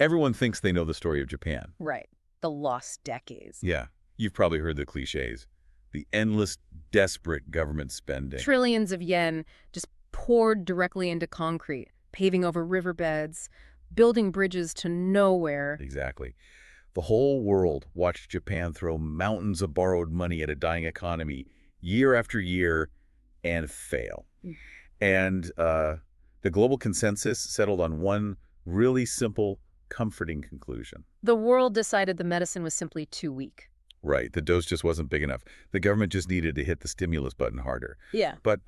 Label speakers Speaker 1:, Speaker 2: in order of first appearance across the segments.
Speaker 1: Everyone thinks they know the story of Japan.
Speaker 2: Right. The lost decades.
Speaker 1: Yeah, you've probably heard the cliches. The endless, desperate government spending.
Speaker 2: Trillions of yen just poured directly into concrete, paving over riverbeds, building bridges to nowhere.
Speaker 1: Exactly. The whole world watched Japan throw mountains of borrowed money at a dying economy year after year and fail. And the global consensus settled on one really simple, comforting conclusion.
Speaker 2: The world decided the medicine was simply too weak.
Speaker 1: Right. The dose just wasn't big enough. The government just needed to hit the stimulus button harder.
Speaker 2: Yeah.
Speaker 1: But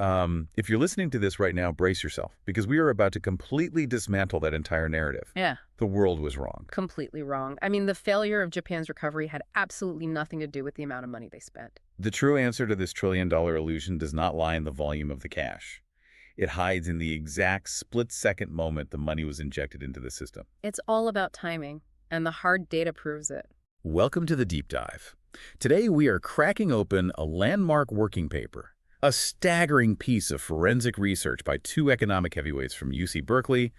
Speaker 1: if you're listening to this right now, brace yourself, because we are about to completely dismantle that entire narrative.
Speaker 2: Yeah.
Speaker 1: The world was wrong.
Speaker 2: Completely wrong. I mean, the failure of Japan's recovery had absolutely nothing to do with the amount of money they spent.
Speaker 1: The true answer to this trillion-dollar illusion does not lie in the volume of the cash. It hides in the exact split-second moment the money was injected into the system.
Speaker 2: It's all about timing, and the hard data proves it.
Speaker 1: Welcome to the Deep Dive. Today we are cracking open a landmark working paper, a staggering piece of forensic research by two economic heavyweights from UC Berkeley,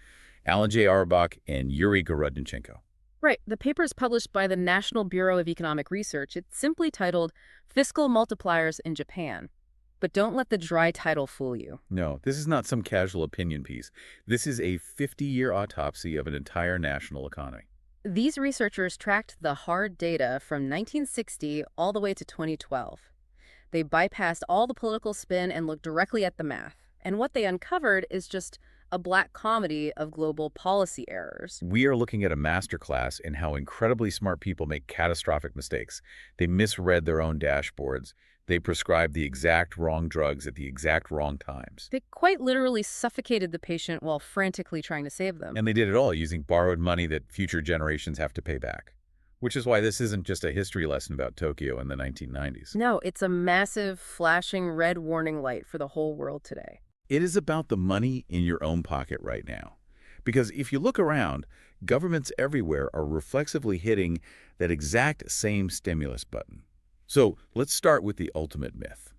Speaker 1: Alan J. Auerbach and Yuriy Gorodnichenko.
Speaker 2: Right. The paper is published by the National Bureau of Economic Research. It's simply titled Fiscal Multipliers in Japan. But don't let the dry title fool you.
Speaker 1: No, this is not some casual opinion piece. This is a 50-year autopsy of an entire national economy.
Speaker 2: These researchers tracked the hard data from 1960 all the way to 2012. They bypassed all the political spin and looked directly at the math. And what they uncovered is just a black comedy of global policy errors.
Speaker 1: We are looking at a masterclass in how incredibly smart people make catastrophic mistakes. They misread their own dashboards. They prescribed the exact wrong drugs at the exact wrong times.
Speaker 2: They quite literally suffocated the patient while frantically trying to save them.
Speaker 1: And they did it all using borrowed money that future generations have to pay back. Which is why this isn't just a history lesson about Tokyo in the 1990s.
Speaker 2: No, it's a massive, flashing red warning light for the whole world today.
Speaker 1: It is about the money in your own pocket right now. Because if you look around, governments everywhere are reflexively hitting that exact same stimulus button. So let's start with the ultimate myth.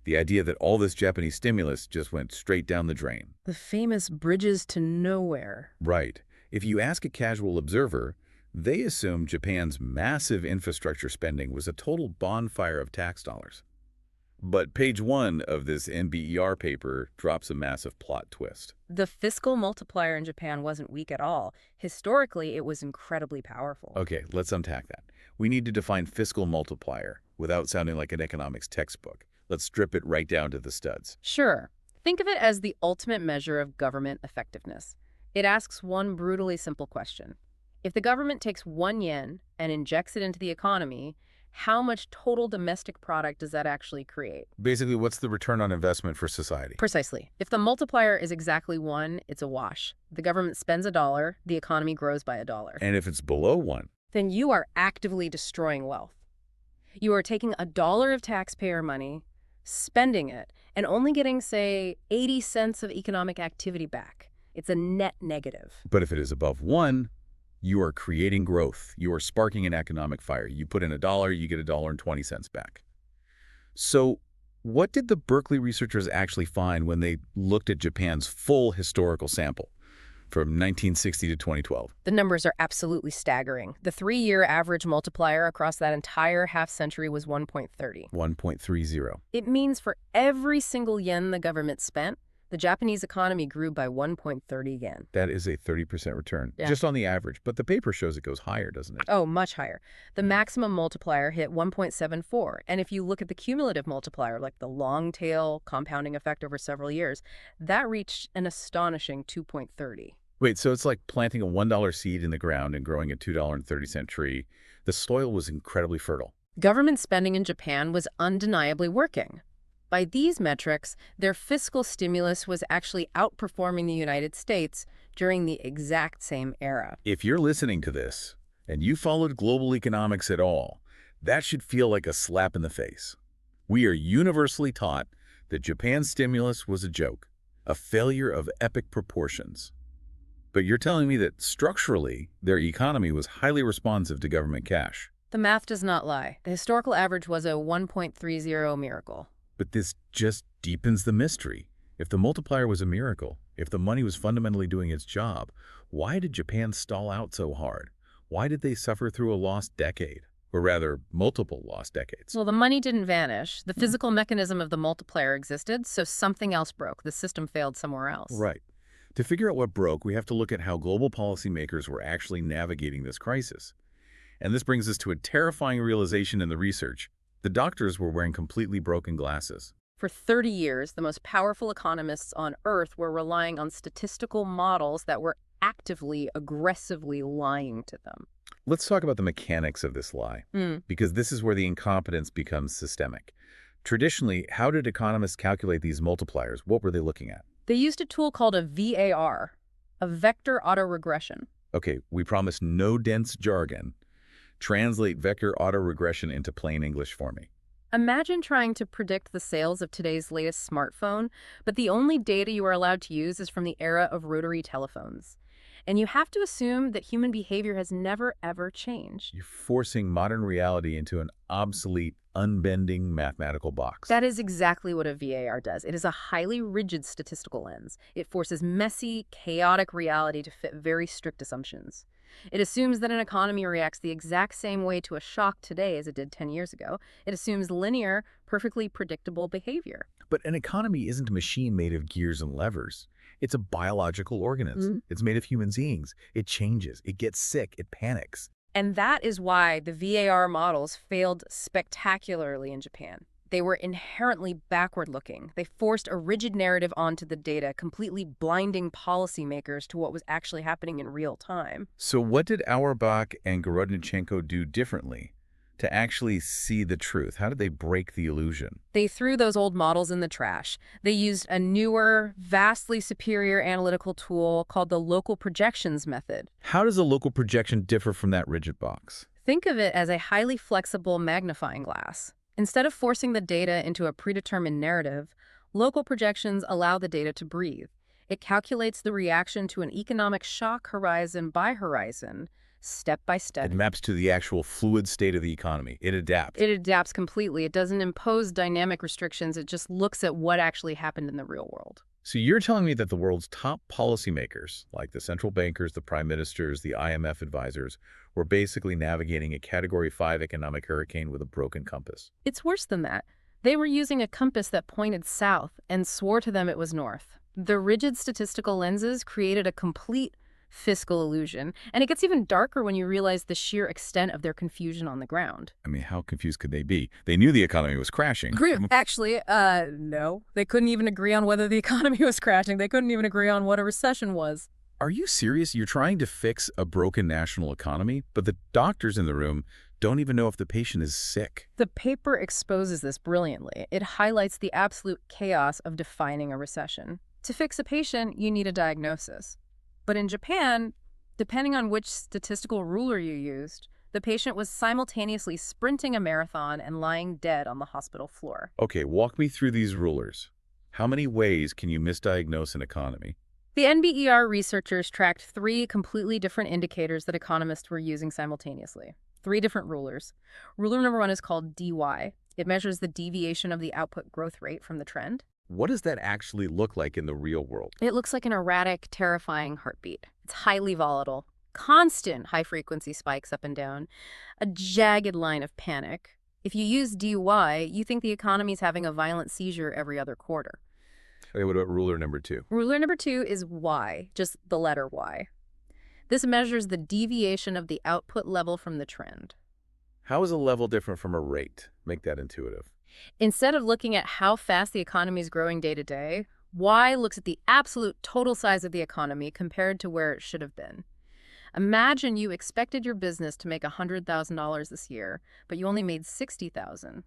Speaker 1: The idea that all this Japanese stimulus just went straight down the drain.
Speaker 2: The famous bridges to nowhere.
Speaker 1: Right. If you ask a casual observer, they assume Japan's massive infrastructure spending was a total bonfire of tax dollars. But page 1 of this NBER paper drops a massive plot twist.
Speaker 2: The fiscal multiplier in Japan wasn't weak at all. Historically, it was incredibly powerful.
Speaker 1: Okay, let's unpack that. We need to define fiscal multiplier without sounding like an economics textbook. Let's strip it right down to the studs.
Speaker 2: Sure. Think of it as the ultimate measure of government effectiveness. It asks one brutally simple question. If the government takes 1 yen and injects it into the economy, how much total domestic product does that actually create?
Speaker 1: Basically, what's the return on investment for society?
Speaker 2: Precisely. If the multiplier is exactly 1, it's a wash. The government spends $1, the economy grows by $1.
Speaker 1: And if it's below 1?
Speaker 2: Then you are actively destroying wealth. You are taking $1 of taxpayer money, spending it, and only getting, say, 80 cents of economic activity back. It's a net negative.
Speaker 1: But if it is above 1, you are creating growth. You are sparking an economic fire. You put in $1, you get $1.20 back. So what did the Berkeley researchers actually find when they looked at Japan's full historical sample from 1960 to 2012?
Speaker 2: The numbers are absolutely staggering. The 3-year average multiplier across that entire half-century was 1.30.
Speaker 1: 1.30.
Speaker 2: It means for every single yen the government spent, the Japanese economy grew by 1.30 yen.
Speaker 1: That is a 30% return,
Speaker 2: Yeah.
Speaker 1: just on the average. But the paper shows it goes higher, doesn't it?
Speaker 2: Oh, much higher. The maximum multiplier hit 1.74. And if you look at the cumulative multiplier, like the long tail compounding effect over several years, that reached an astonishing 2.30.
Speaker 1: Wait, so it's like planting a $1 seed in the ground and growing a $2.30 tree. The soil was incredibly fertile.
Speaker 2: Government spending in Japan was undeniably working. By these metrics, their fiscal stimulus was actually outperforming the United States during the exact same era.
Speaker 1: If you're listening to this and you followed global economics at all, that should feel like a slap in the face. We are universally taught that Japan's stimulus was a joke, a failure of epic proportions. But you're telling me that structurally, their economy was highly responsive to government cash.
Speaker 2: The math does not lie. The historical average was a 1.30 miracle.
Speaker 1: But this just deepens the mystery. If the multiplier was a miracle, If the money was fundamentally doing its job, why did Japan stall out so hard? Why did they suffer through a lost decade? Or rather, multiple lost decades?
Speaker 2: Well, the money didn't vanish. The physical mechanism of the multiplier existed, so something else broke. The system failed somewhere else.
Speaker 1: Right. To figure out what broke, we have to look at how global policymakers were actually navigating this crisis. And this brings us to a terrifying realization in the research. The doctors were wearing completely broken glasses.
Speaker 2: For 30 years, the most powerful economists on Earth were relying on statistical models that were actively, aggressively lying to them.
Speaker 1: Let's talk about the mechanics of this lie, because this is where the incompetence becomes systemic. Traditionally, how did economists calculate these multipliers? What were they looking at?
Speaker 2: They used a tool called a VAR, a vector autoregression.
Speaker 1: Okay, we promise no dense jargon. Translate vector autoregression into plain English for me.
Speaker 2: Imagine trying to predict the sales of today's latest smartphone, but the only data you are allowed to use is from the era of rotary telephones. And you have to assume that human behavior has never, ever changed.
Speaker 1: You're forcing modern reality into an obsolete, unbending mathematical box.
Speaker 2: That is exactly what a VAR does. It is a highly rigid statistical lens. It forces messy, chaotic reality to fit very strict assumptions. It assumes that an economy reacts the exact same way to a shock today as it did 10 years ago. It assumes linear, perfectly predictable behavior.
Speaker 1: But an economy isn't a machine made of gears and levers. It's a biological organism. It's made of human beings. It changes. It gets sick. It panics.
Speaker 2: And that is why the VAR models failed spectacularly in Japan. They were inherently backward-looking. They forced a rigid narrative onto the data, completely blinding policymakers to what was actually happening in real time.
Speaker 1: So what did Auerbach and Gorodnichenko do differently to actually see the truth? How did they break the illusion?
Speaker 2: They threw those old models in the trash. They used a newer, vastly superior analytical tool called the local projections method.
Speaker 1: How does a local projection differ from that rigid box?
Speaker 2: Think of it as a highly flexible magnifying glass. Instead of forcing the data into a predetermined narrative, local projections allow the data to breathe. It calculates the reaction to an economic shock horizon by horizon, step by step.
Speaker 1: It maps to the actual fluid state of the economy. It adapts.
Speaker 2: It adapts completely. It doesn't impose dynamic restrictions. It just looks at what actually happened in the real world.
Speaker 1: So you're telling me that the world's top policymakers, like the central bankers, the prime ministers, the IMF advisors, were basically navigating a Category 5 economic hurricane with a broken compass?
Speaker 2: It's worse than that. They were using a compass that pointed south and swore to them it was north. The rigid statistical lenses created a complete fiscal illusion, and it gets even darker when you realize the sheer extent of their confusion on the ground.
Speaker 1: I mean, how confused could they be? They knew the economy was crashing.
Speaker 2: Actually, no. They couldn't even agree on whether the economy was crashing. They couldn't even agree on what a recession was.
Speaker 1: Are you serious? You're trying to fix a broken national economy, but the doctors in the room don't even know if the patient is sick.
Speaker 2: The paper exposes this brilliantly. It highlights the absolute chaos of defining a recession. To fix a patient, you need a diagnosis. But in Japan, depending on which statistical ruler you used, the patient was simultaneously sprinting a marathon and lying dead on the hospital floor.
Speaker 1: Okay, walk me through these rulers. How many ways can you misdiagnose an economy?
Speaker 2: The NBER researchers tracked 3 completely different indicators that economists were using simultaneously. 3 different rulers. Ruler number 1 is called DY. It measures the deviation of the output growth rate from the trend.
Speaker 1: What does that actually look like in the real world?
Speaker 2: It looks like an erratic, terrifying heartbeat. It's highly volatile, constant high-frequency spikes up and down, a jagged line of panic. If you use DY, you think the economy is having a violent seizure every other quarter.
Speaker 1: Okay, what about ruler number 2?
Speaker 2: Ruler number 2 is Y, just the letter Y. This measures the deviation of the output level from the trend.
Speaker 1: How is a level different from a rate? Make that intuitive.
Speaker 2: Instead of looking at how fast the economy is growing day to day, Y looks at the absolute total size of the economy compared to where it should have been. Imagine you expected your business to make $100,000 this year, but you only made $60,000.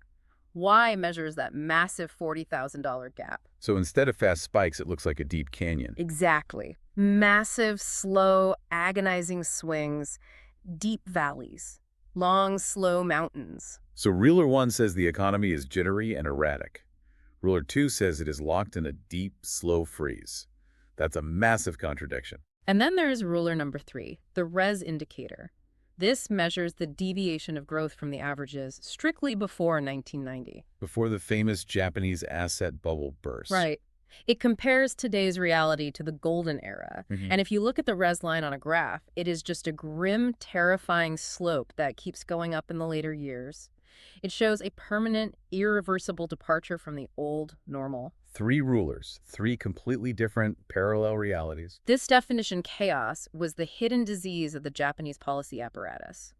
Speaker 2: Y measures that massive $40,000 gap.
Speaker 1: So instead of fast spikes, it looks like a deep canyon.
Speaker 2: Exactly. Massive, slow, agonizing swings, deep valleys, long, slow mountains.
Speaker 1: So ruler 1 says the economy is jittery and erratic. Ruler 2 says it is locked in a deep, slow freeze. That's a massive contradiction.
Speaker 2: And then there's ruler number 3, the res indicator. This measures the deviation of growth from the averages strictly before 1990.
Speaker 1: Before the famous Japanese asset bubble burst.
Speaker 2: Right. It compares today's reality to the golden era. And if you look at the res line on a graph, it is just a grim, terrifying slope that keeps going up in the later years. It shows a permanent, irreversible departure from the old normal.
Speaker 1: 3 rulers, 3 completely different parallel realities.
Speaker 2: This definition chaos was the hidden disease of the Japanese policy apparatus.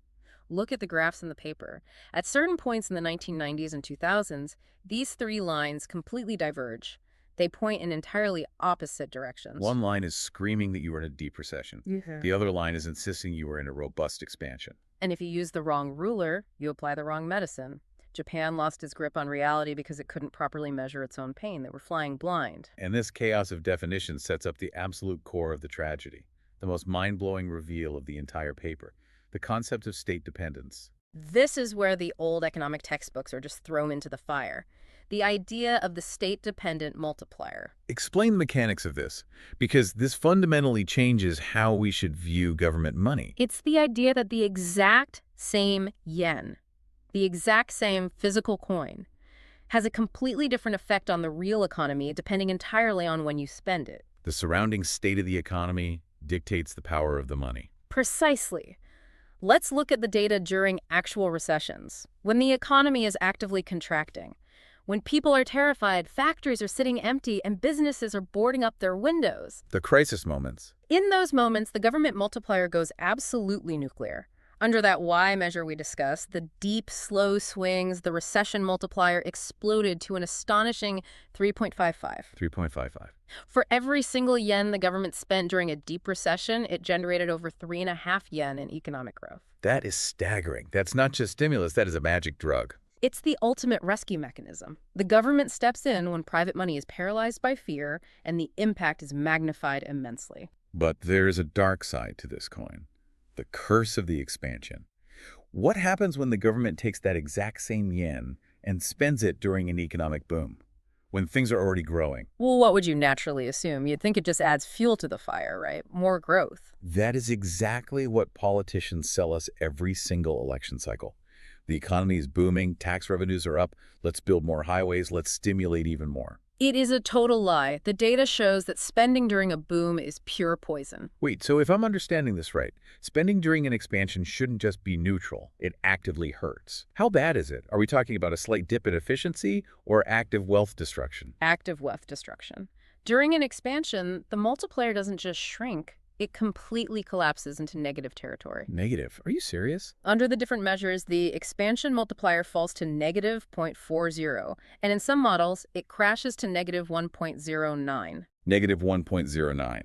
Speaker 2: Look at the graphs in the paper. At certain points in the 1990s and 2000s, these 3 lines completely diverge. They point in entirely opposite directions.
Speaker 1: One line is screaming that you are in a deep recession. The other line is insisting you are in a robust expansion.
Speaker 2: And if you use the wrong ruler, you apply the wrong medicine. Japan lost its grip on reality because it couldn't properly measure its own pain. They were flying blind.
Speaker 1: And this chaos of definition sets up the absolute core of the tragedy, the most mind-blowing reveal of the entire paper, the concept of state dependence.
Speaker 2: This is where the old economic textbooks are just thrown into the fire. The idea of the state-dependent multiplier.
Speaker 1: Explain the mechanics of this, because this fundamentally changes how we should view government money.
Speaker 2: It's the idea that the exact same yen, the exact same physical coin, has a completely different effect on the real economy depending entirely on when you spend it.
Speaker 1: The surrounding state of the economy dictates the power of the money.
Speaker 2: Precisely. Let's look at the data during actual recessions, when the economy is actively contracting. When people are terrified, factories are sitting empty and businesses are boarding up their windows.
Speaker 1: The crisis moments.
Speaker 2: In those moments, the government multiplier goes absolutely nuclear. Under that Y measure we discussed, the deep, slow swings, the recession multiplier exploded to an astonishing 3.55.
Speaker 1: 3.55.
Speaker 2: For every single yen the government spent during a deep recession, it generated over 3.5 yen in economic growth.
Speaker 1: That is staggering. That's not just stimulus, that is a magic drug.
Speaker 2: It's the ultimate rescue mechanism. The government steps in when private money is paralyzed by fear, and the impact is magnified immensely.
Speaker 1: But there is a dark side to this coin. The curse of the expansion. What happens when the government takes that exact same yen and spends it during an economic boom, when things are already growing?
Speaker 2: Well, what would you naturally assume? You'd think it just adds fuel to the fire, right? More growth.
Speaker 1: That is exactly what politicians sell us every single election cycle. The economy is booming, tax revenues are up, let's build more highways, let's stimulate even more.
Speaker 2: It is a total lie. The data shows that spending during a boom is pure poison.
Speaker 1: Wait, so if I'm understanding this right, spending during an expansion shouldn't just be neutral, it actively hurts. How bad is it? Are we talking about a slight dip in efficiency or active wealth destruction?
Speaker 2: Active wealth destruction. During an expansion, the multiplier doesn't just shrink. It completely collapses into negative territory.
Speaker 1: Negative? Are you serious?
Speaker 2: Under the different measures, the expansion multiplier falls to negative 0.40, and in some models, it crashes to negative 1.09.
Speaker 1: Negative 1.09.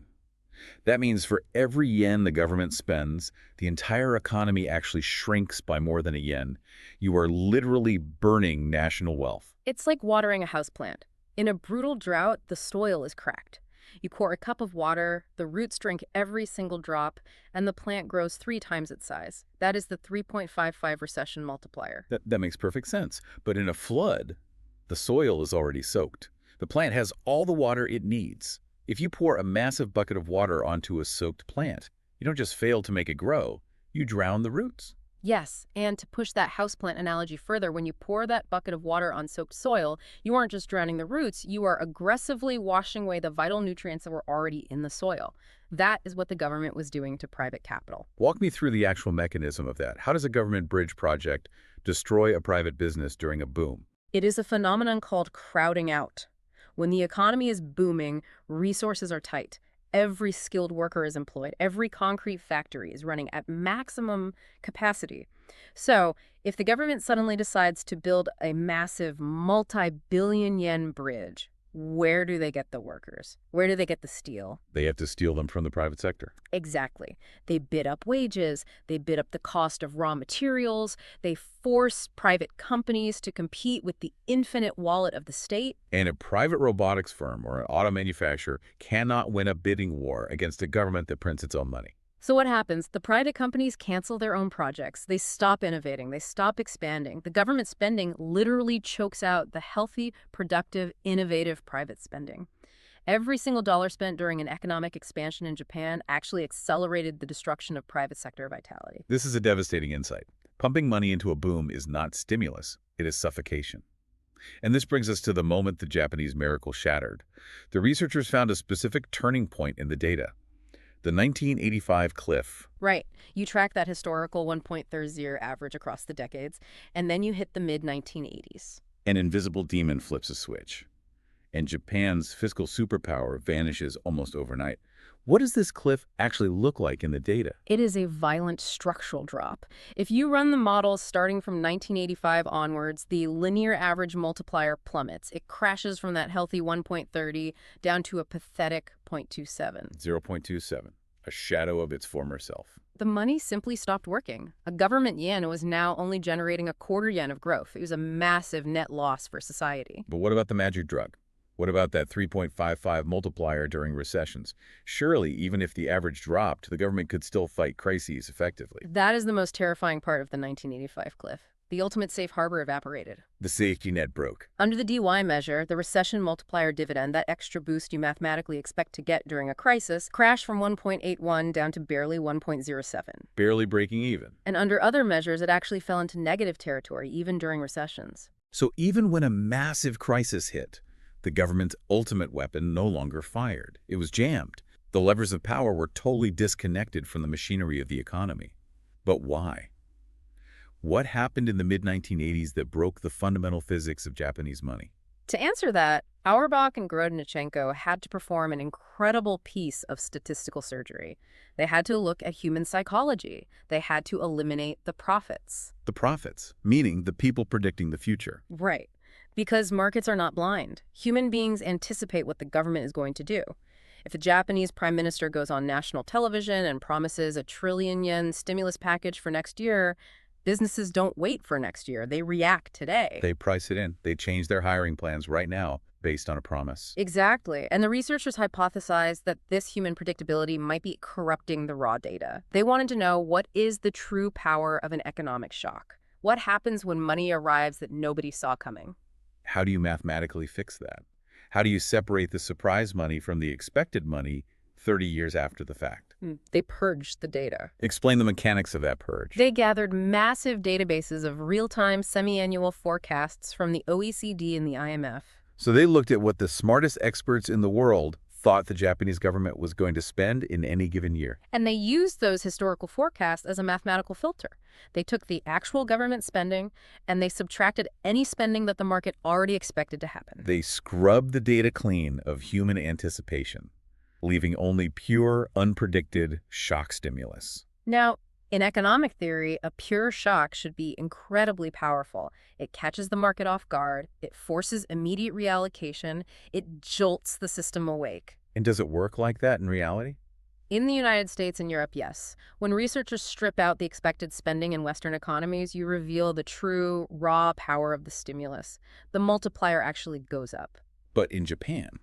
Speaker 1: That means for every yen the government spends, the entire economy actually shrinks by more than a yen. You are literally burning national wealth.
Speaker 2: It's like watering a houseplant. In a brutal drought, the soil is cracked. You pour a cup of water, the roots drink every single drop, and the plant grows 3 times its size. That is the 3.55 recession multiplier.
Speaker 1: That makes perfect sense. But in a flood, the soil is already soaked. The plant has all the water it needs. If you pour a massive bucket of water onto a soaked plant, you don't just fail to make it grow, you drown the roots.
Speaker 2: Yes, and to push that houseplant analogy further, when you pour that bucket of water on soaked soil, you aren't just drowning the roots, you are aggressively washing away the vital nutrients that were already in the soil. That is what the government was doing to private capital.
Speaker 1: Walk me through the actual mechanism of that. How does a government bridge project destroy a private business during a boom?
Speaker 2: It is a phenomenon called crowding out. When the economy is booming, resources are tight. Every skilled worker is employed. Every concrete factory is running at maximum capacity. So if the government suddenly decides to build a massive multi-billion yen bridge, where do they get the workers? Where do they get the steel?
Speaker 1: They have to steal them from the private sector.
Speaker 2: Exactly. They bid up wages. They bid up the cost of raw materials. They force private companies to compete with the infinite wallet of the state.
Speaker 1: And a private robotics firm or an auto manufacturer cannot win a bidding war against a government that prints its own money.
Speaker 2: So what happens? The private companies cancel their own projects. They stop innovating. They stop expanding. The government spending literally chokes out the healthy, productive, innovative private spending. Every single dollar spent during an economic expansion in Japan actually accelerated the destruction of private sector vitality.
Speaker 1: This is a devastating insight. Pumping money into a boom is not stimulus, it is suffocation. And this brings us to the moment the Japanese miracle shattered. The researchers found a specific turning point in the data. The 1985 cliff.
Speaker 2: Right. You track that historical 1.30 average across the decades, and then you hit the mid-1980s.
Speaker 1: An invisible demon flips a switch, and Japan's fiscal superpower vanishes almost overnight. What does this cliff actually look like in the data?
Speaker 2: It is a violent structural drop. If you run the models starting from 1985 onwards, the linear average multiplier plummets. It crashes from that healthy 1.30 down to a pathetic 0.27.
Speaker 1: 0.27, a shadow of its former self.
Speaker 2: The money simply stopped working. A government yen was now only generating a quarter yen of growth. It was a massive net loss for society.
Speaker 1: But what about the magic drug? What about that 3.55 multiplier during recessions? Surely, even if the average dropped, the government could still fight crises effectively.
Speaker 2: That is the most terrifying part of the 1985 cliff. The ultimate safe harbor evaporated.
Speaker 1: The safety net broke.
Speaker 2: Under the DY measure, the recession multiplier dividend, that extra boost you mathematically expect to get during a crisis, crashed from 1.81 down to barely 1.07.
Speaker 1: Barely breaking even.
Speaker 2: And under other measures, it actually fell into negative territory, even during recessions.
Speaker 1: So even when a massive crisis hit, the government's ultimate weapon no longer fired. It was jammed. The levers of power were totally disconnected from the machinery of the economy. But why? What happened in the mid-1980s that broke the fundamental physics of Japanese money?
Speaker 2: To answer that, Auerbach and Gorodnichenko had to perform an incredible piece of statistical surgery. They had to look at human psychology. They had to eliminate the prophets.
Speaker 1: The prophets, meaning the people predicting the future.
Speaker 2: Right. Because markets are not blind. Human beings anticipate what the government is going to do. If a Japanese prime minister goes on national television and promises a trillion-yen stimulus package for next year, businesses don't wait for next year. They react today.
Speaker 1: They price it in. They change their hiring plans right now based on a promise.
Speaker 2: Exactly. And the researchers hypothesized that this human predictability might be corrupting the raw data. They wanted to know, what is the true power of an economic shock? What happens when money arrives that nobody saw coming?
Speaker 1: How do you mathematically fix that? How do you separate the surprise money from the expected money 30 years after the fact?
Speaker 2: They purged the data.
Speaker 1: Explain the mechanics of that purge.
Speaker 2: They gathered massive databases of real-time semi-annual forecasts from the OECD and the IMF.
Speaker 1: So they looked at what the smartest experts in the world thought the Japanese government was going to spend in any given year.
Speaker 2: And they used those historical forecasts as a mathematical filter. They took the actual government spending and they subtracted any spending that the market already expected to happen.
Speaker 1: They scrubbed the data clean of human anticipation, leaving only pure, unpredicted shock stimulus.
Speaker 2: Now, in economic theory, a pure shock should be incredibly powerful. It catches the market off guard, it forces immediate reallocation, it jolts the system awake.
Speaker 1: And does it work like that in reality?
Speaker 2: In the United States and Europe, yes. When researchers strip out the expected spending in Western economies, you reveal the true, raw power of the stimulus. The multiplier actually goes up.
Speaker 1: But in Japan?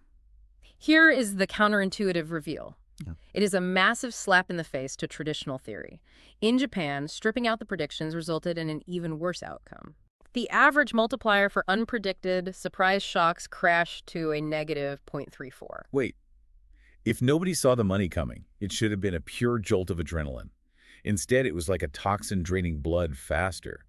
Speaker 2: Here is the counterintuitive reveal.
Speaker 1: Yeah.
Speaker 2: It is a massive slap in the face to traditional theory. In Japan, stripping out the predictions resulted in an even worse outcome. The average multiplier for unpredicted surprise shocks crashed to a negative 0.34.
Speaker 1: Wait. If nobody saw the money coming, it should have been a pure jolt of adrenaline. Instead, it was like a toxin draining blood faster.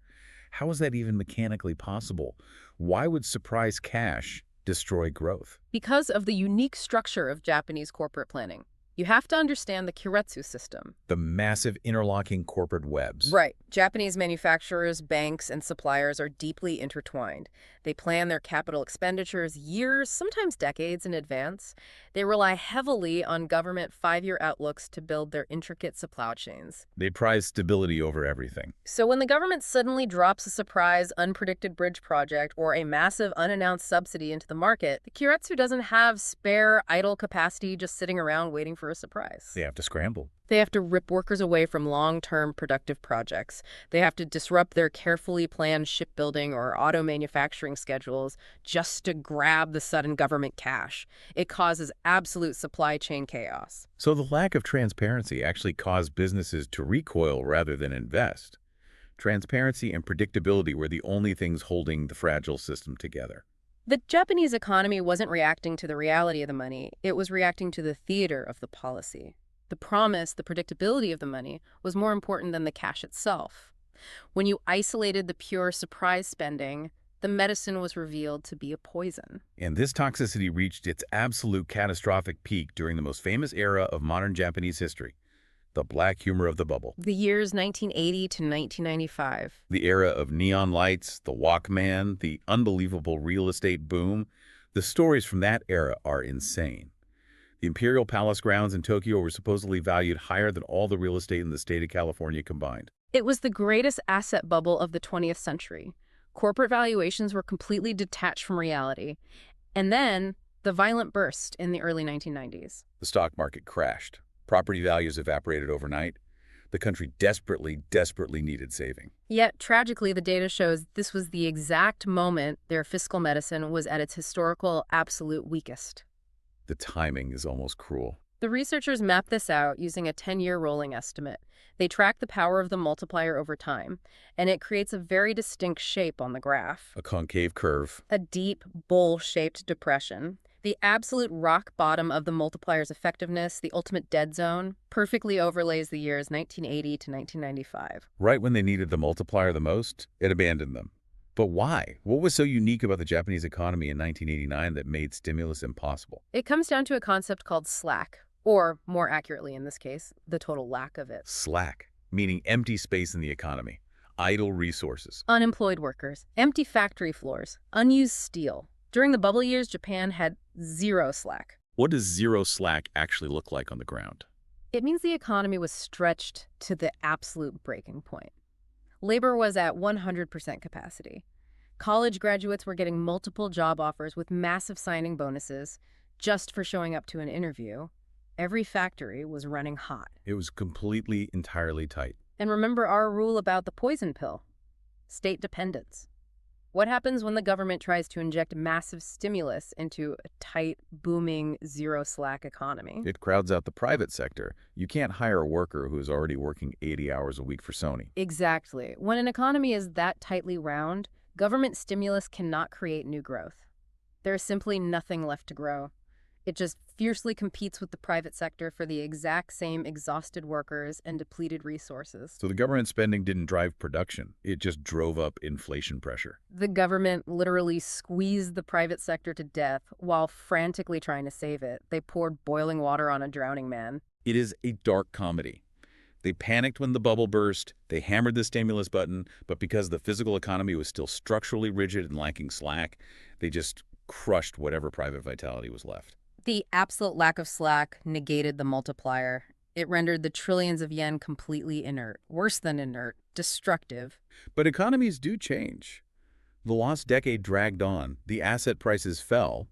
Speaker 1: How is that even mechanically possible? Why would surprise cash destroy growth?
Speaker 2: Because of the unique structure of Japanese corporate planning. You have to understand the keiretsu system.
Speaker 1: The massive interlocking corporate webs.
Speaker 2: Right. Japanese manufacturers, banks, and suppliers are deeply intertwined. They plan their capital expenditures years, sometimes decades in advance. They rely heavily on government 5-year outlooks to build their intricate supply chains.
Speaker 1: They prize stability over everything.
Speaker 2: So when the government suddenly drops a surprise, unpredicted bridge project or a massive unannounced subsidy into the market, the keiretsu doesn't have spare, idle capacity just sitting around waiting for a surprise.
Speaker 1: They have to scramble.
Speaker 2: They have to rip workers away from long-term productive projects. They have to disrupt their carefully planned shipbuilding or auto manufacturing schedules just to grab the sudden government cash. It causes absolute supply chain chaos.
Speaker 1: So the lack of transparency actually caused businesses to recoil rather than invest. Transparency and predictability were the only things holding the fragile system together.
Speaker 2: The Japanese economy wasn't reacting to the reality of the money. It was reacting to the theater of the policy. The promise, the predictability of the money, was more important than the cash itself. When you isolated the pure surprise spending, The medicine was revealed to be a poison.
Speaker 1: And this toxicity reached its absolute catastrophic peak during the most famous era of modern Japanese history, the black humor of the bubble.
Speaker 2: The years 1980 to 1995.
Speaker 1: The era of neon lights, the Walkman, the unbelievable real estate boom. The stories from that era are insane. The Imperial Palace grounds in Tokyo were supposedly valued higher than all the real estate in the state of California combined.
Speaker 2: It was the greatest asset bubble of the 20th century. Corporate valuations were completely detached from reality. And then, the violent burst in the early 1990s.
Speaker 1: The stock market crashed. Property values evaporated overnight. The country desperately needed saving.
Speaker 2: Yet, tragically, the data shows this was the exact moment their fiscal medicine was at its historical absolute weakest.
Speaker 1: The timing is almost cruel.
Speaker 2: The researchers mapped this out using a 10-year rolling estimate. They track the power of the multiplier over time, and it creates a very distinct shape on the graph.
Speaker 1: A concave curve.
Speaker 2: A deep, bowl-shaped depression. The absolute rock bottom of the multiplier's effectiveness, the ultimate dead zone, perfectly overlays the years 1980 to 1995.
Speaker 1: Right when they needed the multiplier the most, it abandoned them. But why? What was so unique about the Japanese economy in 1989 that made stimulus impossible?
Speaker 2: It comes down to a concept called slack, or more accurately in this case, the total lack of it.
Speaker 1: Slack, meaning empty space in the economy, idle resources.
Speaker 2: Unemployed workers, empty factory floors, unused steel. During the bubble years, Japan had zero slack.
Speaker 1: What does zero slack actually look like on the ground?
Speaker 2: It means the economy was stretched to the absolute breaking point. Labor was at 100% capacity. College graduates were getting multiple job offers with massive signing bonuses just for showing up to an interview. Every factory was running hot.
Speaker 1: It was entirely tight.
Speaker 2: And remember our rule about the poison pill? State dependence. What happens when the government tries to inject massive stimulus into a tight, booming, zero-slack economy?
Speaker 1: It crowds out the private sector. You can't hire a worker who is already working 80 hours a week for Sony.
Speaker 2: Exactly. When an economy is that tightly wound, government stimulus cannot create new growth. There is simply nothing left to grow. It just fiercely competes with the private sector for the exact same exhausted workers and depleted resources.
Speaker 1: So the government spending didn't drive production. It just drove up inflation pressure.
Speaker 2: The government literally squeezed the private sector to death while frantically trying to save it. They poured boiling water on a drowning man.
Speaker 1: It is a dark comedy. They panicked when the bubble burst, they hammered the stimulus button, but because the physical economy was still structurally rigid and lacking slack, they just crushed whatever private vitality was left.
Speaker 2: The absolute lack of slack negated the multiplier. It rendered the trillions of yen completely inert, worse than inert, destructive.
Speaker 1: But economies do change. The lost decade dragged on, the asset prices fell,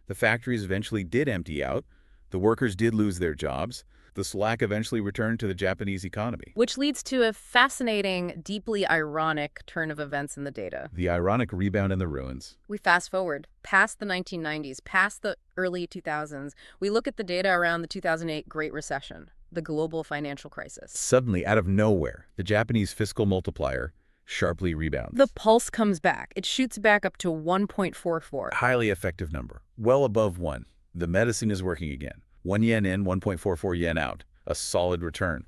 Speaker 1: the factories eventually did empty out, the workers did lose their jobs, the slack eventually returned to the Japanese economy.
Speaker 2: Which leads to a fascinating, deeply ironic turn of events in the data.
Speaker 1: The ironic rebound in the ruins.
Speaker 2: We fast forward, past the 1990s, past the early 2000s. We look at the data around the 2008 Great Recession, the global financial crisis.
Speaker 1: Suddenly, out of nowhere, the Japanese fiscal multiplier sharply rebounds.
Speaker 2: The pulse comes back. It shoots back up to 1.44.
Speaker 1: Highly effective number, well above 1. The medicine is working again. 1 yen in, 1.44 yen out. A solid return.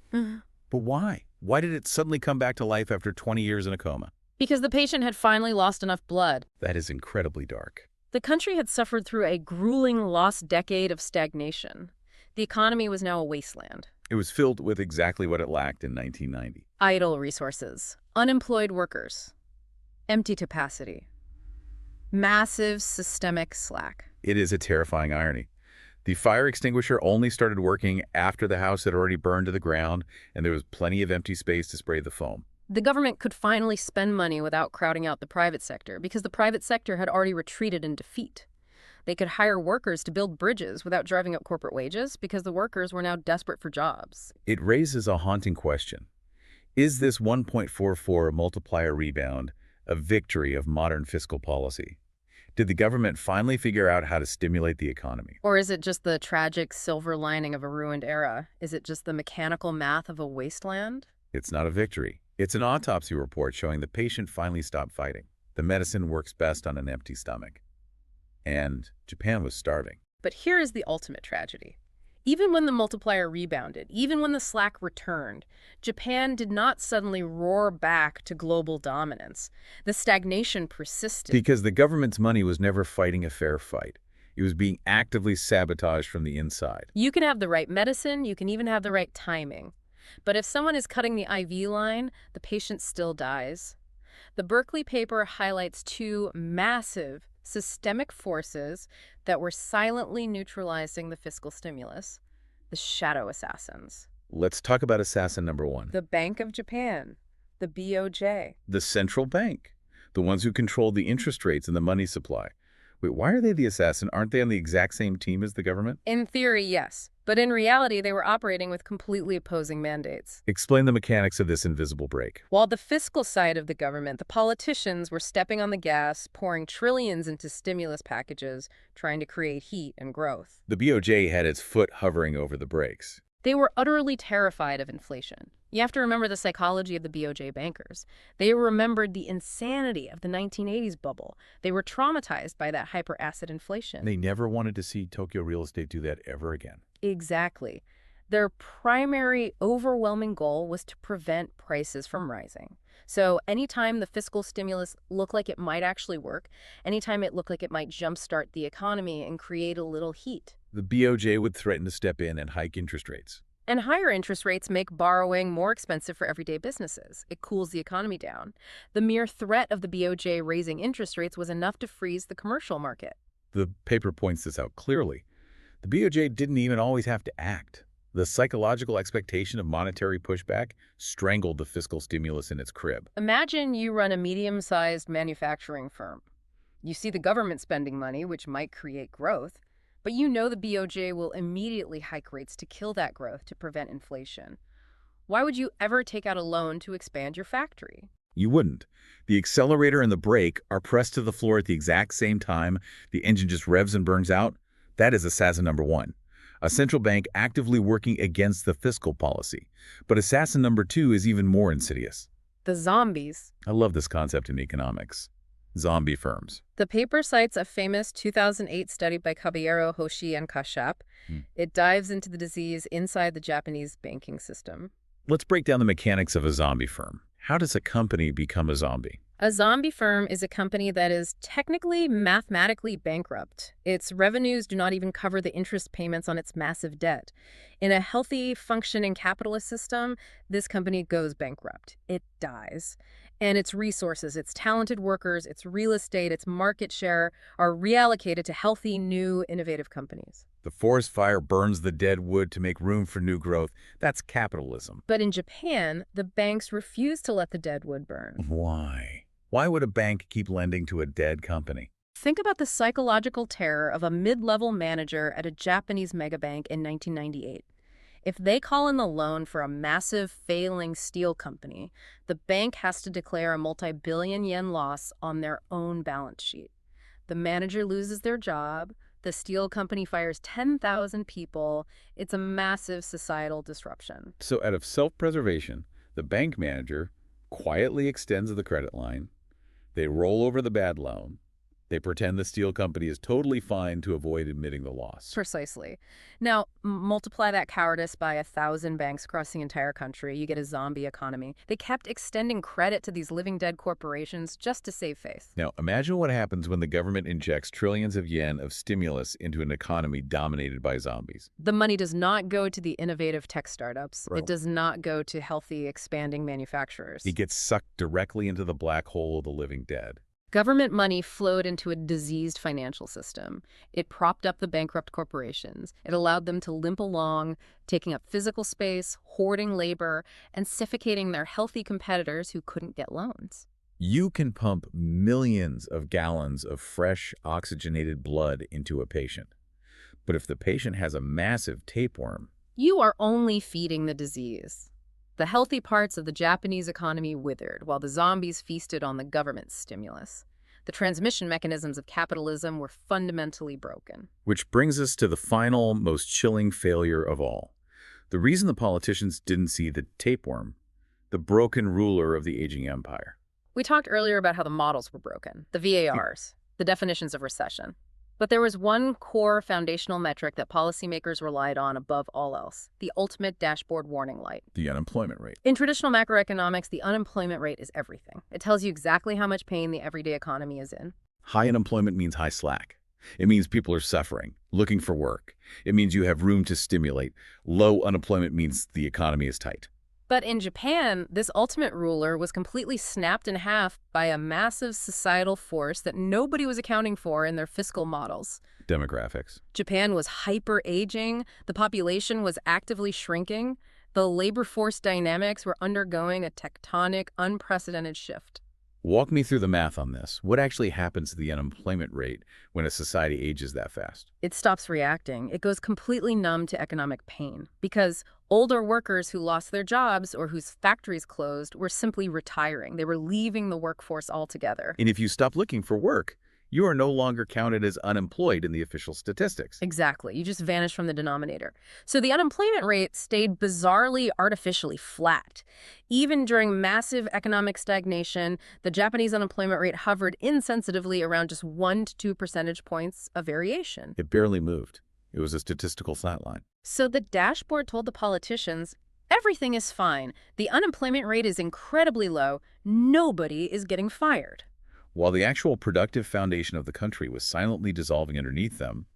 Speaker 1: But why? Why did it suddenly come back to life after 20 years in a coma?
Speaker 2: Because the patient had finally lost enough blood.
Speaker 1: That is incredibly dark.
Speaker 2: The country had suffered through a grueling lost decade of stagnation. The economy was now a wasteland.
Speaker 1: It was filled with exactly what it lacked in 1990.
Speaker 2: Idle resources, unemployed workers, empty capacity, massive systemic slack.
Speaker 1: It is a terrifying irony. The fire extinguisher only started working after the house had already burned to the ground and there was plenty of empty space to spray the foam.
Speaker 2: The government could finally spend money without crowding out the private sector because the private sector had already retreated in defeat. They could hire workers to build bridges without driving up corporate wages because the workers were now desperate for jobs.
Speaker 1: It raises a haunting question. Is this 1.44 multiplier rebound a victory of modern fiscal policy? Did the government finally figure out how to stimulate the economy?
Speaker 2: Or is it just the tragic silver lining of a ruined era? Is it just the mechanical math of a wasteland?
Speaker 1: It's not a victory. It's an autopsy report showing the patient finally stopped fighting. The medicine works best on an empty stomach. And Japan was starving.
Speaker 2: But here is the ultimate tragedy. Even when the multiplier rebounded, even when the slack returned, Japan did not suddenly roar back to global dominance. The stagnation persisted.
Speaker 1: Because the government's money was never fighting a fair fight. It was being actively sabotaged from the inside.
Speaker 2: You can have the right medicine, you can even have the right timing. But if someone is cutting the IV line, the patient still dies. The Berkeley paper highlights two massive systemic forces that were silently neutralizing the fiscal stimulus: the shadow assassins.
Speaker 1: Let's talk about assassin number one.
Speaker 2: The Bank of Japan, the BOJ.
Speaker 1: The central bank. The ones who controlled the interest rates and the money supply. Wait, why are they the assassin? Aren't they on the exact same team as the government?
Speaker 2: In theory, yes. But in reality, they were operating with completely opposing mandates.
Speaker 1: Explain the mechanics of this invisible break.
Speaker 2: While the fiscal side of the government, the politicians were stepping on the gas, pouring trillions into stimulus packages, trying to create heat and growth.
Speaker 1: The BOJ had its foot hovering over the brakes.
Speaker 2: They were utterly terrified of inflation. You have to remember the psychology of the BOJ bankers. They remembered the insanity of the 1980s bubble. They were traumatized by that hyper-asset inflation.
Speaker 1: They never wanted to see Tokyo real estate do that ever again.
Speaker 2: Exactly. Their primary overwhelming goal was to prevent prices from rising. So anytime the fiscal stimulus looked like it might actually work, anytime it looked like it might jumpstart the economy and create a little heat.
Speaker 1: The BOJ would threaten to step in and hike interest rates.
Speaker 2: And higher interest rates make borrowing more expensive for everyday businesses. It cools the economy down. The mere threat of the BOJ raising interest rates was enough to freeze the commercial market.
Speaker 1: The paper points this out clearly. The BOJ didn't even always have to act. The psychological expectation of monetary pushback strangled the fiscal stimulus in its crib.
Speaker 2: Imagine you run a medium-sized manufacturing firm. You see the government spending money, which might create growth, but you know the BOJ will immediately hike rates to kill that growth to prevent inflation. Why would you ever take out a loan to expand your factory?
Speaker 1: You wouldn't. The accelerator and the brake are pressed to the floor at the exact same time. The engine just revs and burns out. That is assassin number one. A central bank actively working against the fiscal policy. But assassin number two is even more insidious.
Speaker 2: The zombies.
Speaker 1: I love this concept in economics. Zombie firms.
Speaker 2: The paper cites a famous 2008 study by Caballero, Hoshi, and Kashyap. It dives into the disease inside the Japanese banking system.
Speaker 1: Let's break down the mechanics of a zombie firm. How does a company become a zombie?
Speaker 2: A zombie firm is a company that is technically, mathematically bankrupt. Its revenues do not even cover the interest payments on its massive debt. In a healthy, functioning capitalist system, this company goes bankrupt. It dies. And its resources, its talented workers, its real estate, its market share are reallocated to healthy, new, innovative companies.
Speaker 1: The forest fire burns the dead wood to make room for new growth. That's capitalism.
Speaker 2: But in Japan, the banks refuse to let the dead wood burn.
Speaker 1: Why? Why would a bank keep lending to a dead company?
Speaker 2: Think about the psychological terror of a mid-level manager at a Japanese megabank in 1998. If they call in the loan for a massive, failing steel company, the bank has to declare a multi-billion yen loss on their own balance sheet. The manager loses their job, the steel company fires 10,000 people. It's a massive societal disruption.
Speaker 1: So out of self-preservation, the bank manager quietly extends the credit line. They roll over the bad loan. They pretend the steel company is totally fine to avoid admitting the loss.
Speaker 2: Precisely. Now, multiply that cowardice by 1,000 banks across the entire country, you get a zombie economy. They kept extending credit to these living dead corporations just to save face.
Speaker 1: Now, imagine what happens when the government injects trillions of yen of stimulus into an economy dominated by zombies.
Speaker 2: The money does not go to the innovative tech startups.
Speaker 1: Right.
Speaker 2: It does not go to healthy, expanding manufacturers.
Speaker 1: It gets sucked directly into the black hole of the living dead.
Speaker 2: Government money flowed into a diseased financial system. It propped up the bankrupt corporations. It allowed them to limp along, taking up physical space, hoarding labor, and suffocating their healthy competitors who couldn't get loans.
Speaker 1: You can pump millions of gallons of fresh, oxygenated blood into a patient. But if the patient has a massive tapeworm,
Speaker 2: You are only feeding the disease. The healthy parts of the Japanese economy withered, while the zombies feasted on the government's stimulus. The transmission mechanisms of capitalism were fundamentally broken.
Speaker 1: which brings us to the final, most chilling failure of all. The reason the politicians didn't see the tapeworm, the broken ruler of the aging empire.
Speaker 2: We talked earlier about how the models were broken, the VARs, the definitions of recession. But there was one core foundational metric that policymakers relied on above all else, the ultimate dashboard warning light.
Speaker 1: The unemployment rate.
Speaker 2: In traditional macroeconomics, the unemployment rate is everything. It tells you exactly how much pain the everyday economy is in.
Speaker 1: High unemployment means high slack. It means people are suffering, looking for work. It means you have room to stimulate. Low unemployment means the economy is tight.
Speaker 2: But in Japan, this ultimate ruler was completely snapped in half by a massive societal force that nobody was accounting for in their fiscal models.
Speaker 1: Demographics.
Speaker 2: Japan was hyper-aging, the population was actively shrinking, the labor force dynamics were undergoing a tectonic, unprecedented shift.
Speaker 1: Walk me through the math on this. What actually happens to the unemployment rate when a society ages that fast?
Speaker 2: It stops reacting. It goes completely numb to economic pain because older workers who lost their jobs or whose factories closed were simply retiring. They were leaving the workforce altogether.
Speaker 1: And if you stop looking for work, you are no longer counted as unemployed in the official statistics.
Speaker 2: Exactly. You just vanish from the denominator. So the unemployment rate stayed bizarrely artificially flat. Even during massive economic stagnation, the Japanese unemployment rate hovered insensitively around just 1 to 2 percentage points of variation.
Speaker 1: It barely moved. It was a statistical flat line.
Speaker 2: So the dashboard told the politicians, everything is fine. The unemployment rate is incredibly low. Nobody is getting fired.
Speaker 1: While the actual productive foundation of the country was silently dissolving underneath them,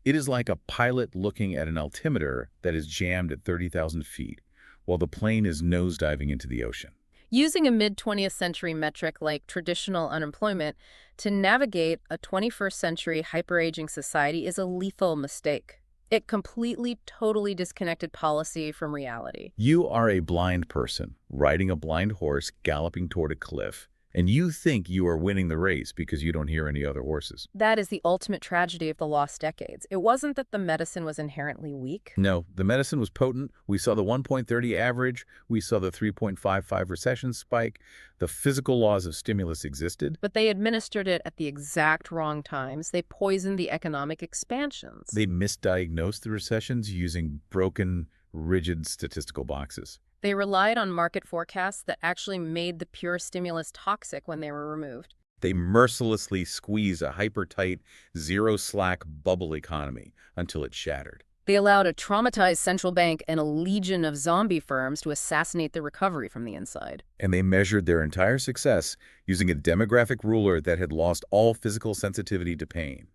Speaker 1: it is like a pilot looking at an altimeter that is jammed at 30,000 feet, while the plane is nosediving into the ocean.
Speaker 2: Using a mid-20th century metric like traditional unemployment to navigate a 21st century hyper-aging society is a lethal mistake. It completely, totally disconnected policy from reality.
Speaker 1: You are a blind person riding a blind horse galloping toward a cliff, and you think you are winning the race because you don't hear any other horses.
Speaker 2: That is the ultimate tragedy of the lost decades. It wasn't that the medicine was inherently weak.
Speaker 1: No, the medicine was potent. We saw the 1.30 average. We saw the 3.55 recession spike. The physical laws of stimulus existed.
Speaker 2: But they administered it at the exact wrong times. They poisoned the economic expansions.
Speaker 1: They misdiagnosed the recessions using broken, rigid statistical boxes.
Speaker 2: They relied on market forecasts that actually made the pure stimulus toxic when they were removed.
Speaker 1: They mercilessly squeezed a hyper-tight, zero-slack bubble economy until it shattered.
Speaker 2: They allowed a traumatized central bank and a legion of zombie firms to assassinate the recovery from the inside.
Speaker 1: And they measured their entire success using a demographic ruler that had lost all physical sensitivity to pain.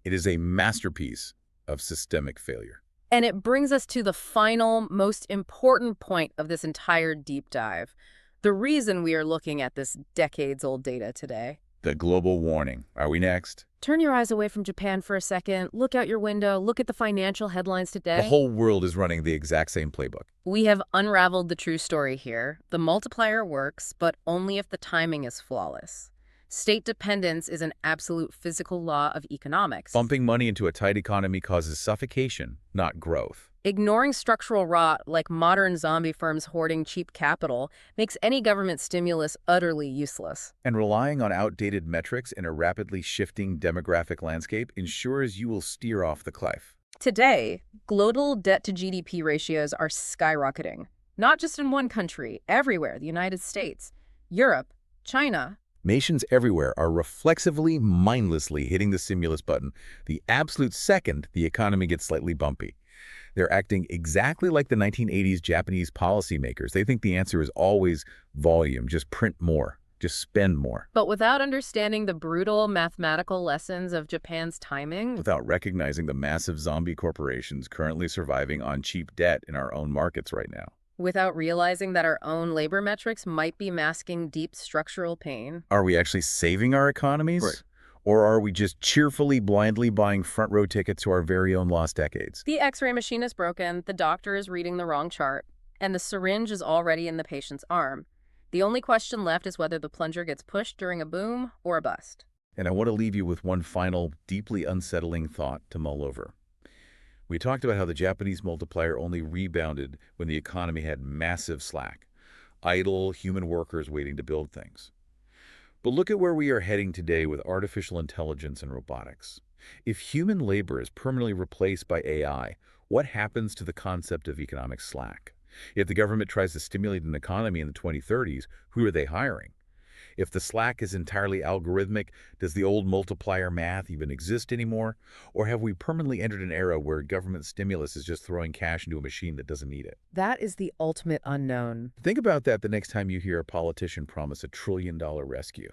Speaker 1: It is a masterpiece of systemic failure.
Speaker 2: And it brings us to the final, most important point of this entire deep dive. The reason we are looking at this decades-old data today.
Speaker 1: The global warning. Are we next?
Speaker 2: Turn your eyes away from Japan for a second. Look out your window. Look at the financial headlines today.
Speaker 1: The whole world is running the exact same playbook.
Speaker 2: We have unraveled the true story here. The multiplier works, but only if the timing is flawless. State dependence is an absolute physical law of economics.
Speaker 1: Bumping money into a tight economy causes suffocation, not growth.
Speaker 2: Ignoring structural rot, like modern zombie firms hoarding cheap capital, makes any government stimulus utterly useless.
Speaker 1: And relying on outdated metrics in a rapidly shifting demographic landscape ensures you will steer off the cliff.
Speaker 2: Today, global debt-to-GDP ratios are skyrocketing. Not just in one country, everywhere, the United States, Europe, China.
Speaker 1: Nations everywhere are reflexively, mindlessly hitting the stimulus button the absolute second the economy gets slightly bumpy. They're acting exactly like the 1980s Japanese policymakers. They think the answer is always volume, just print more, just spend more.
Speaker 2: But without understanding the brutal mathematical lessons of Japan's timing,
Speaker 1: Without recognizing the massive zombie corporations currently surviving on cheap debt in our own markets right now.
Speaker 2: without realizing that our own labor metrics might be masking deep structural pain.
Speaker 1: Are we actually saving our economies?
Speaker 3: Right.
Speaker 1: Or are we just cheerfully, blindly buying front-row tickets to our very own lost decades?
Speaker 2: The x-ray machine is broken, the doctor is reading the wrong chart, and the syringe is already in the patient's arm. The only question left is whether the plunger gets pushed during a boom or a bust.
Speaker 1: And I want to leave you with one final, deeply unsettling thought to mull over. We talked about how the Japanese multiplier only rebounded when the economy had massive slack, idle human workers waiting to build things. But look at where we are heading today with artificial intelligence and robotics. If human labor is permanently replaced by AI, what happens to the concept of economic slack? If the government tries to stimulate an economy in the 2030s, who are they hiring? If the slack is entirely algorithmic, does the old multiplier math even exist anymore? Or have we permanently entered an era where government stimulus is just throwing cash into a machine that doesn't need it?
Speaker 2: That is the ultimate unknown.
Speaker 1: Think about that the next time you hear a politician promise a $1 trillion rescue.